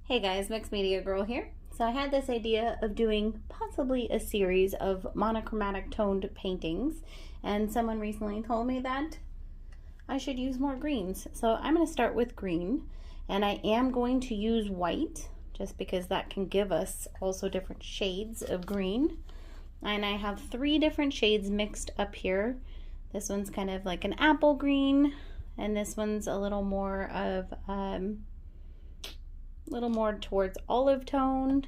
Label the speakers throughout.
Speaker 1: Hey guys, Mixed Media Girl here. So I had this idea of doing possibly a series of monochromatic toned paintings, and someone recently told me that I should use more greens. So I'm going to start with green, and I am going to use white just because that can give us also different shades of green. And I have 3 different shades mixed up here. This one's kind of like an apple green, and this one's a little more of towards olive toned,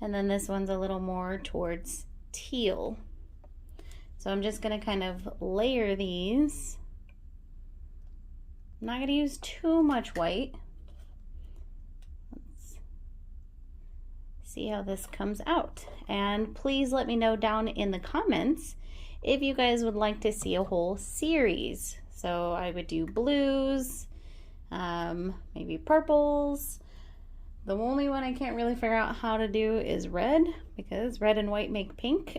Speaker 1: and then this one's a little more towards teal. So I'm just going to kind of layer these. I'm not going to use too much white. Let's see how this comes out. And please let me know down in the comments if you guys would like to see a whole series. So I would do blues, maybe purples. The only one I can't really figure out how to do is red, because red and white make pink.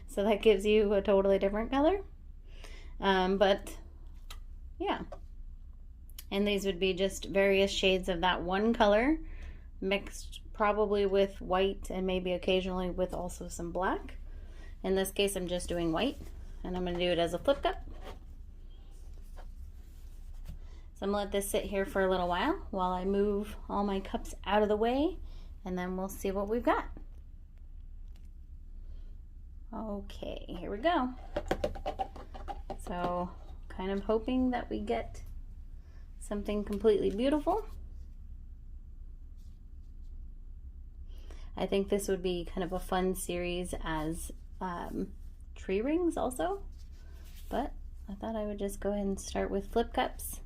Speaker 1: So that gives you a totally different color. But yeah. And these would be just various shades of that one color mixed probably with white and maybe occasionally with also some black. In this case, I'm just doing white, and I'm going to do it as a flip cup. So I'm going to let this sit here for a little while I move all my cups out of the way, and then we'll see what we've got. Okay, here we go. So kind of hoping that we get something completely beautiful. I think this would be kind of a fun series as tree rings also, but I thought I would just go ahead and start with flip cups.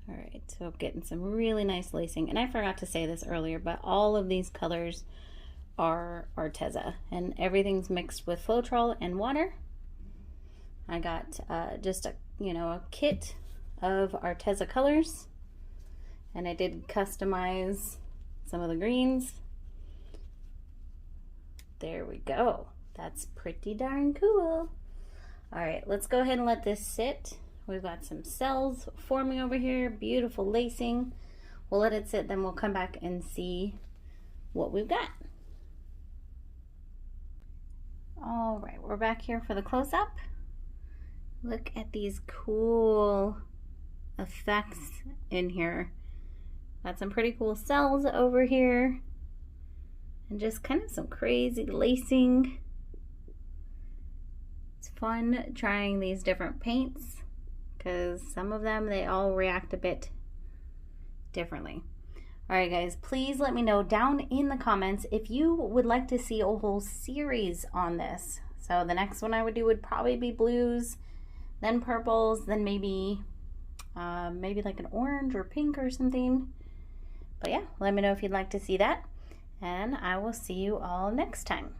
Speaker 1: All right, so getting some really nice lacing. And I forgot to say this earlier, but all of these colors are Arteza, and everything's mixed with floetrol and water. I got just a kit of Arteza colors, and I did customize some of the greens. There we go. That's pretty darn cool. All right, let's go ahead and let this sit. We've got some cells forming over here, beautiful lacing. We'll let it sit, then we'll come back and see what we've got. All right, we're back here for the close-up. Look at these cool effects in here. Got some pretty cool cells over here, and just kind of some crazy lacing. It's fun trying these different paints, because some of them, they all react a bit differently. All right, guys, please let me know down in the comments if you would like to see a whole series on this. So the next one I would do would probably be blues, then purples, then maybe like an orange or pink or something. But yeah, let me know if you'd like to see that, and I will see you all next time.